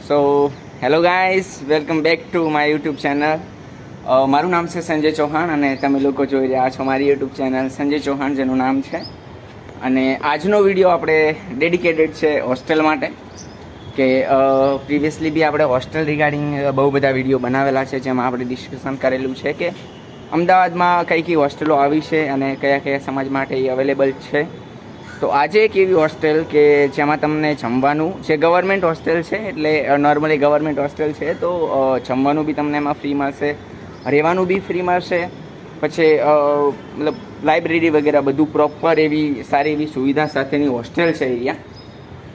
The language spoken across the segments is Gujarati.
So hello guys, welcome back to my YouTube channel. મારું નામ છે સંજય ચૌહાણ અને તમે લોકો જોઈ રહ્યા છો મારી યુટ્યુબ ચેનલ સંજય ચૌહાણ જેનું નામ છે. અને આજનો વિડીયો આપણે ડેડિકેટેડ છે હોસ્ટેલ માટે, કે પ્રિવિયસલી બી આપણે હોસ્ટેલ રિગાર્ડિંગ બહુ બધા વિડીયો બનાવેલા છે, જેમાં આપણે ડિસ્કશન કરેલું છે કે અમદાવાદમાં કઈ કઈ હોસ્ટેલો આવી છે અને કયા કયા સમાજ માટે એ અવેલેબલ છે. તો આજે એક એવી હોસ્ટેલ કે જેમાં તમને જમવાનું, જે ગવર્મેન્ટ હોસ્ટેલ છે, એટલે નોર્મલી ગવર્મેન્ટ હોસ્ટેલ છે, તો જમવાનું બી તમને એમાં ફ્રી મળશે, રહેવાનું બી ફ્રી મળશે, પછી મતલબ લાઇબ્રેરી વગેરે બધું પ્રોપર એવી સારી એવી સુવિધા સાથેની હોસ્ટેલ છે અહીંયા.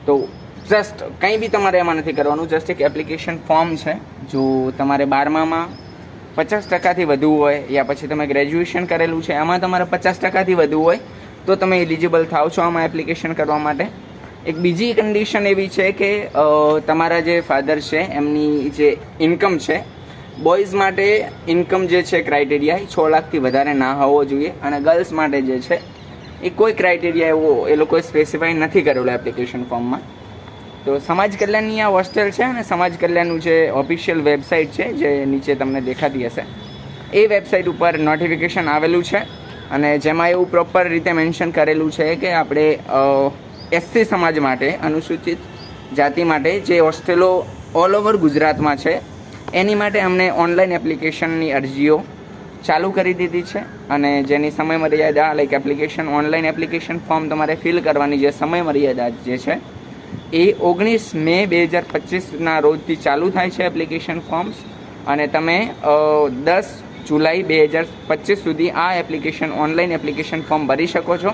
તો જસ્ટ કંઈ બી તમારે એમાં નથી કરવાનું, જસ્ટ એક એપ્લિકેશન ફોર્મ છે. જો તમારે 12મામાં 50% વધુ હોય, યા પછી તમે ગ્રેજ્યુએશન કરેલું છે એમાં તમારે 50% વધુ હોય, તો તમે એલિજિબલ થાવ છો આમાં એપ્લિકેશન કરવા માટે. એક બીજી કન્ડિશન એવી છે કે તમારા જે ફાધર છે એમની જે ઇન્કમ છે, બોયઝ માટે ઇન્કમ જે છે ક્રાઇટેરિયા એ 6 લાખથી વધારે ના હોવો જોઈએ, અને ગર્લ્સ માટે જે છે એ કોઈ ક્રાઇટેરિયા એવો એ લોકોએ સ્પેસિફાઈ નથી કરેલો એપ્લિકેશન ફોર્મમાં. તો સમાજ કલ્યાણની આ હોસ્ટેલ છે, અને સમાજ કલ્યાણનું જે ઓફિશિયલ વેબસાઇટ છે જે નીચે તમને દેખાતી હશે, એ વેબસાઇટ ઉપર નોટિફિકેશન આવેલું છે, અને જેમાં એવું પ્રોપર રીતે મેન્શન કરેલું છે કે આપણે એસસી સમાજ માટે, અનુસૂચિત જાતિ માટે જે હોસ્ટેલો ઓલ ઓવર ગુજરાતમાં છે એની માટે અમને ઓનલાઈન એપ્લિકેશનની અરજીઓ ચાલુ કરી દીધી છે. અને જેની સમય મર્યાદા, like application online application form તમારે ફિલ કરવાની જે સમય મર્યાદા જે છે એ 19 મે 2025ના રોજથી ચાલુ થાય છે એપ્લિકેશન ફોર્મ્સ, અને તમે 10 જુલાઈ 2025 સુધી આ એપ્લિકેશન ઓનલાઈન એપ્લિકેશન ફોર્મ ભરી શકો છો.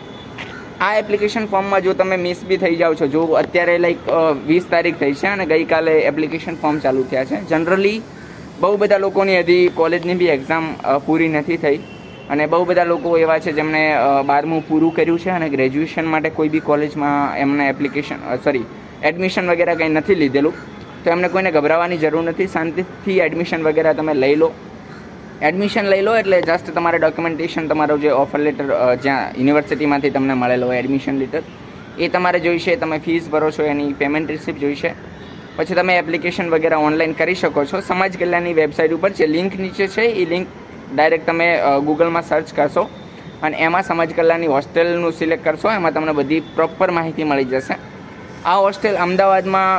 આ એપ્લિકેશન ફોર્મમાં જો તમે મિસ બી થઈ જાઓ છો, જો અત્યારે લાઈક 20 તારીખ થઈ છે અને ગઈકાલે એપ્લિકેશન ફોર્મ ચાલુ થયા છે. જનરલી બહુ બધા લોકોની હજી કોલેજની બી એક્ઝામ પૂરી નથી થઈ, અને બહુ બધા લોકો એવા છે જેમણે 12મું પૂરું કર્યું છે અને ગ્રેજ્યુએશન માટે કોઈ બી કોલેજમાં એમને એડમિશન વગેરે કંઈ નથી લીધેલું. તો એમને કોઈને ગભરાવાની જરૂર નથી, શાંતિથી એડમિશન વગેરે તમે લઈ લો. એડમિશન લઈ લો એટલે જસ્ટ તમારે ડોક્યુમેન્ટેશન, તમારો જે ઓફર લેટર જ્યાં યુનિવર્સિટીમાંથી તમને મળેલો હોય એડમિશન લેટર, એ તમારે જોઈશે. તમે ફીસ ભરો છો એની પેમેન્ટ રિસિપ્ટ જોઈશે, પછી તમે એપ્લિકેશન વગેરે ઓનલાઈન કરી શકો છો. સમાજ કલ્યાણની વેબસાઇટ ઉપર જે લિંક નીચે છે એ લિંક ડાયરેક્ટ તમે ગૂગલમાં સર્ચ કરશો અને એમાં સમાજ કલ્યાણની હોસ્ટેલનું સિલેક્ટ કરશો, એમાં તમને બધી પ્રોપર માહિતી મળી જશે. આ હોસ્ટેલ અમદાવાદમાં,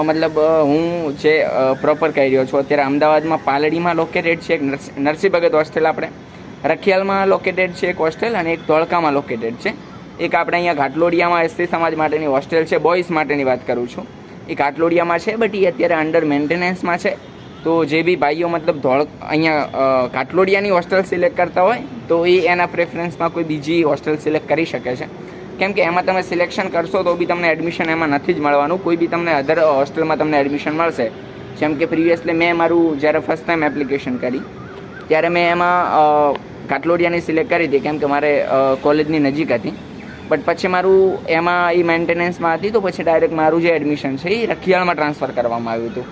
મતલબ હું જે પ્રોપર કહી રહ્યો છું અત્યારે, અમદાવાદમાં પાલડીમાં લોકેટેડ છે એક નરસિંહ ભગત હોસ્ટેલ, આપણે રખિયાલમાં લોકેટેડ છે એક હોસ્ટેલ, અને એક ધોળકામાં લોકેટેડ છે એક. આપણે અહીંયા ઘાટલોડિયામાં એસસી સમાજ માટેની હોસ્ટેલ છે, બોયઝ માટેની વાત કરું છું, એ ઘાટલોડિયામાં છે, બટ એ અત્યારે અંડર મેન્ટેનન્સમાં છે. તો જે બી ભાઈઓ મતલબ અહીંયા ઘાટલોડિયાની હોસ્ટેલ સિલેક્ટ કરતા હોય તો એ એના પ્રેફરન્સમાં કોઈ બીજી હોસ્ટેલ સિલેક્ટ કરી શકે છે, કેમ કે એમાં તમે સિલેક્શન કરશો તો બી તમને એડમિશન એમાં નથી જ મળવાનું. કોઈ બી તમને અધર હોસ્ટેલમાં તમને એડમિશન મળશે. જેમ કે પ્રિવિયસલી મેં મારું જ્યારે ફર્સ્ટ ટાઈમ એપ્લિકેશન કરી ત્યારે મેં એમાં ઘાટલોડિયાની સિલેક્ટ કરી હતી, કેમ કે મારે કોલેજની નજીક હતી. બટ પછી મારું એમાં એ મેન્ટેનન્સમાં હતી, તો પછી ડાયરેક્ટ મારું જે એડમિશન છે એ રખિયાલમાં ટ્રાન્સફર કરવામાં આવ્યું હતું.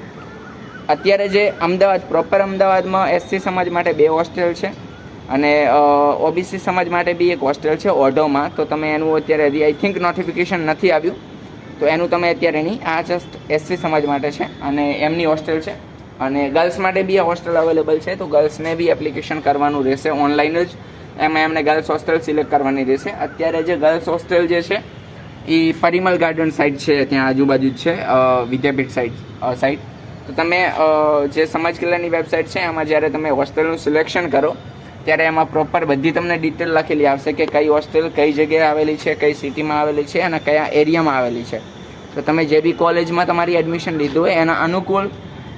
અત્યારે જે અમદાવાદ, પ્રોપર અમદાવાદમાં એસસી સમાજ માટે 2 હોસ્ટેલ છે, અને ઓબીસી સમાજ માટે બી એક હોસ્ટેલ છે ઓઢોમાં. તો તમે એનું અત્યારે હજી આઈ થિંક નોટિફિકેશન નથી આવ્યું, તો એનું તમે અત્યારે નહીં. આ જસ્ટ એસસી સમાજ માટે છે અને એમની હોસ્ટેલ છે. અને ગર્લ્સ માટે બી આ હોસ્ટેલ અવેલેબલ છે, તો ગર્લ્સને બી એપ્લિકેશન કરવાનું રહેશે ઓનલાઈન જ. એમાં એમને ગર્લ્સ હોસ્ટેલ સિલેક્ટ કરવાની રહેશે. અત્યારે જે ગર્લ્સ હોસ્ટેલ જે છે એ પરિમલ ગાર્ડન સાઇડ છે, ત્યાં આજુબાજુ જ છે, વિદ્યાપીઠ સાઇડ. તો તમે જે સમાજ કલ્યાણની વેબસાઇટ છે એમાં જ્યારે તમે હોસ્ટેલનું સિલેક્શન કરો ત્યારે એમાં પ્રોપર બધી તમને ડિટેલ લખેલી આવશે કે કઈ હોસ્ટેલ કઈ જગ્યાએ આવેલી છે, કઈ સિટીમાં આવેલી છે અને કયા એરિયામાં આવેલી છે. તો તમે જે બી કોલેજમાં તમારી એડમિશન લીધું હોય એના અનુકૂળ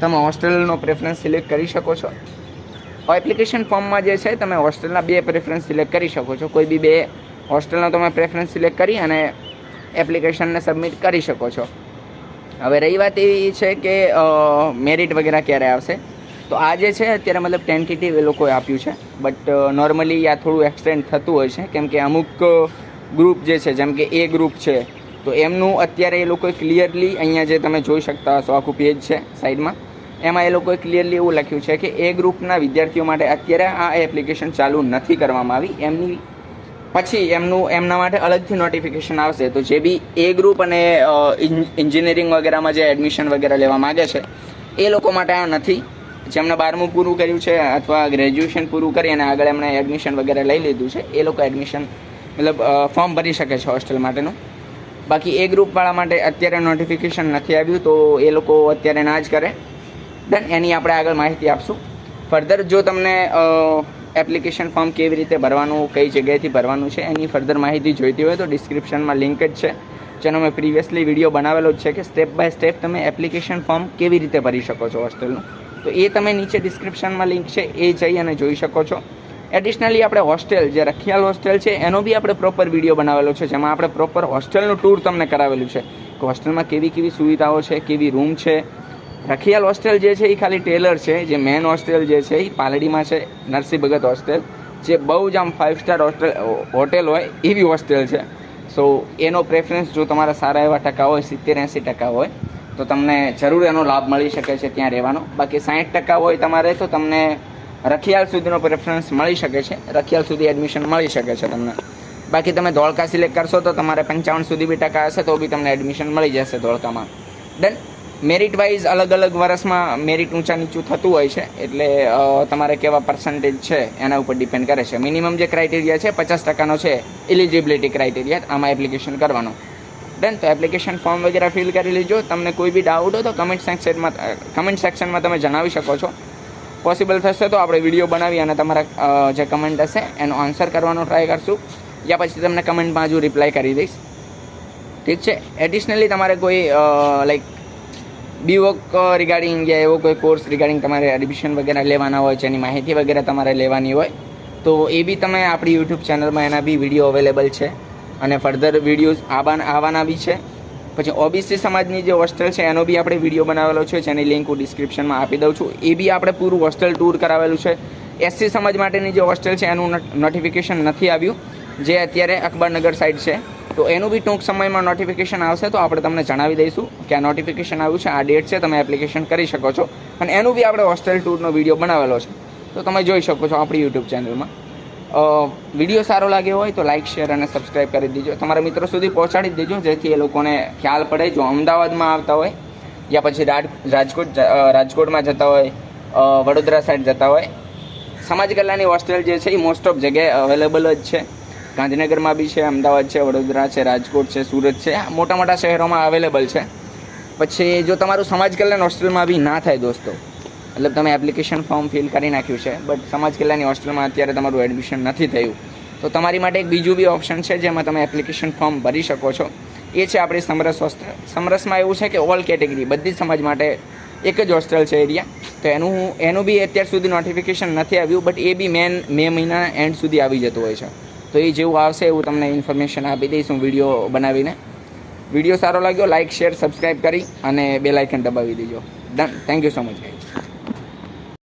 તમે હોસ્ટેલનો પ્રેફરન્સ સિલેક્ટ કરી શકો છો. એપ્લિકેશન ફોર્મમાં જે છે તમે હોસ્ટેલના 2 પ્રેફરન્સ સિલેક્ટ કરી શકો છો. કોઈ બી 2 હોસ્ટેલનો તમે પ્રેફરન્સ સિલેક્ટ કરી અને એપ્લિકેશનને સબમિટ કરી શકો છો. હવે રહી વાત એવી છે કે મેરિટ વગેરે ક્યારે આવશે, તો આ જે છે અત્યારે મતલબ ટેન્ટેટિવ એ લોકોએ આપ્યું છે, બટ નોર્મલી આ થોડું એક્સટેન્ડ થતું હોય છે, કેમ કે અમુક ગ્રુપ જે છે, જેમ કે એ ગ્રુપ છે, તો એમનું અત્યારે એ લોકોએ ક્લિયરલી, અહીંયા જે તમે જોઈ શકતા હશો આખું પેજ છે સાઈડમાં, એમાં એ લોકોએ ક્લિયરલી એવું લખ્યું છે કે એ ગ્રુપના વિદ્યાર્થીઓ માટે અત્યારે આ એપ્લિકેશન ચાલુ નથી કરવામાં આવી. એમની પછી એમના માટે અલગથી નોટિફિકેશન આવશે. તો જે બી એ ગ્રુપ અને એન્જિનિયરિંગ વગેરેમાં જે એડમિશન વગેરે લેવા માગે છે એ લોકો માટે આ નથી. જેમણે 12મું પૂરું કર્યું છે અથવા ગ્રેજ્યુએશન પૂરું કરી અને આગળ એમણે એડમિશન વગેરે લઈ લીધું છે એ લોકો એડમિશન મતલબ ફોર્મ ભરી શકે છે હોસ્ટેલ માટેનું. બાકી એ ગ્રુપવાળા માટે અત્યારે નોટિફિકેશન નથી આવ્યું, તો એ લોકો અત્યારે ના જ કરે. દેન એની આપણે આગળ માહિતી આપશું. ફર્ધર જો તમને એપ્લિકેશન ફોર્મ કેવી રીતે ભરવાનું, કઈ જગ્યાએથી ભરવાનું છે એની ફર્ધર માહિતી જોઈતી હોય તો ડિસ્ક્રિપ્શનમાં લિંક જ છે, જેનો મેં પ્રીવિયસલી વિડીયો બનાવેલો જ છે કે સ્ટેપ બાય સ્ટેપ તમે એપ્લિકેશન ફોર્મ કેવી રીતે ભરી શકો છો હોસ્ટેલનું. તો એ તમે નીચે ડિસ્ક્રિપ્શનમાં લિંક છે એ જઈ અને જોઈ શકો છો. એડિશનલી આપણે હોસ્ટેલ જે રખિયાલ હોસ્ટેલ છે એનો બી આપણે પ્રોપર વિડીયો બનાવેલો છે, જેમાં આપણે પ્રોપર હોસ્ટેલનું ટૂર તમને કરાવેલું છે કે હોસ્ટેલમાં કેવી કેવી સુવિધાઓ છે, કેવી રૂમ છે. રખિયાલ હોસ્ટેલ જે છે એ ખાલી ટેલર છે, જે મેન હોસ્ટેલ જે છે એ પાલડીમાં છે નરસિંહ ભગત હોસ્ટેલ, જે બહુ જ આમ 5 સ્ટાર હોટેલ હોય એવી હોસ્ટેલ છે. સો એનો પ્રેફરન્સ જો તમારા સારા એવા ટકા હોય 70-80% હોય તો તમને જરૂર એનો લાભ મળી શકે છે ત્યાં રહેવાનો. બાકી 60% હોય તમારે તો તમને રખિયાલ સુધીનો પ્રેફરન્સ મળી શકે છે, રખિયાલ સુધી એડમિશન મળી શકે છે તમને. બાકી તમે ધોળકા સિલેક્ટ કરશો તો તમારે 55 સુધી બી ટકા હશે તો બી તમને એડમિશન મળી જશે ધોળકામાં. ડન. મેરિટ વાઇઝ અલગ અલગ વર્ષમાં મેરિટ ઊંચા નીચું થતું હોય છે, એટલે તમારે કેવા પર્સન્ટેજ છે એના ઉપર ડિપેન્ડ કરે છે. મિનિમમ જે ક્રાઇટેરિયા છે 50%નો છે એલિજિબિલિટી ક્રાઇટેરિયા આમાં એપ્લિકેશન કરવાનો. ડન. તો એપ્લિકેશન ફોર્મ વગેરે ફિલ કરી લેજો. તમને કોઈ બી ડાઉટ હોય તો કમેન્ટ સેક્શનમાં તમે જણાવી શકો છો. પોસિબલ થશે તો આપણે વિડીયો બનાવી અને તમારા જે કમેન્ટ હશે એનો આન્સર કરવાનો ટ્રાય કરશું, યા પછી તમને કમેન્ટમાં હજુ રિપ્લાય કરી દઈશ. ઠીક છે. એડિશનલી તમારે કોઈ લાઈક બીવોક રિગાર્ડિંગ યા એવો કોઈ કોર્સ રિગાર્ડિંગ તમારે એડમિશન વગેરે લેવાના હોય છે, એની માહિતી વગેરે તમારે લેવાની હોય તો એ બી તમે આપણી યુટ્યુબ ચેનલમાં એના બી વિડીયો અવેલેબલ છે અને ફર્ધર વિડીયોઝ આવવાના બી છે. પછી ઓબીસી સમાજની જે હોસ્ટેલ છે એનો બી આપણે વિડીયો બનાવેલો છે, જેની લિંક હું ડિસ્ક્રિપ્શનમાં આપી દઉં છું. એ બી આપણે પૂરું હોસ્ટેલ ટૂર કરાવેલું છે. એસસી સમાજ માટેની જે હોસ્ટેલ છે એનું નોટિફિકેશન નથી આવ્યું, જે અત્યારે અકબરનગર સાઈડ છે. તો એનું બી ટૂંક સમયમાં નોટિફિકેશન આવશે તો આપણે તમને જણાવી દઈશું કે આ નોટિફિકેશન આવ્યું છે, આ ડેટ છે, તમે એપ્લિકેશન કરી શકો છો. અને એનું બી આપણે હોસ્ટેલ ટૂરનો વિડીયો બનાવેલો છે, તો તમે જોઈ શકો છો આપણી યુટ્યુબ ચેનલમાં. વિડીયો સારો લાગ્યો હોય તો લાઇક, શેર અને સબસ્ક્રાઈબ કરી દેજો. તમારા મિત્રો સુધી પહોંચાડી દેજો, જેથી એ લોકોને ખ્યાલ પડે. જો અમદાવાદમાં આવતા હોય યા પછી રાજકોટમાં જતા હોય, વડોદરા સાઈડ જતા હોય, સમાજ કલ્યાણની હોસ્ટેલ જે છે એ મોસ્ટ ઓફ જગ્યાએ અવેલેબલ જ છે. ગાંધીનગરમાં બી છે, અમદાવાદ છે, વડોદરા છે, રાજકોટ છે, સુરત છે, મોટા મોટા શહેરોમાં અવેલેબલ છે. પછી જો તમારું સમાજ કલ્યાણ હોસ્ટેલમાં બી ના થાય દોસ્તો, મતલબ તમે એપ્લિકેશન ફોર્મ ફિલ કરી નાખ્યું છે બટ સમાજ કલ્યાણની હોસ્ટેલમાં અત્યારે તમારું એડમિશન નથી થયું, તો તમારી માટે એક બીજું બી ઓપ્શન છે જેમાં તમે એપ્લિકેશન ફોર્મ ભરી શકો છો. એ છે આપણી સમરસ હોસ્ટેલ. સમરસમાં એવું છે કે ઓલ કેટેગરી બધી સમાજ માટે એક જ હોસ્ટેલ છે એરિયા. તો એનું બી અત્યાર સુધી નોટિફિકેશન નથી આવ્યું, બટ એ બી મે મહિનાના એન્ડ સુધી આવી જતું હોય છે. તો એ જેવું આવશે એવું તમને ઇન્ફોર્મેશન આપી દઈશ હું વિડીયો બનાવીને. વિડીયો સારો લાગ્યો લાઇક, શેર, સબસ્ક્રાઈબ કરી અને બેલ આઇકન દબાવી દેજો. Done. Thank you so much guys.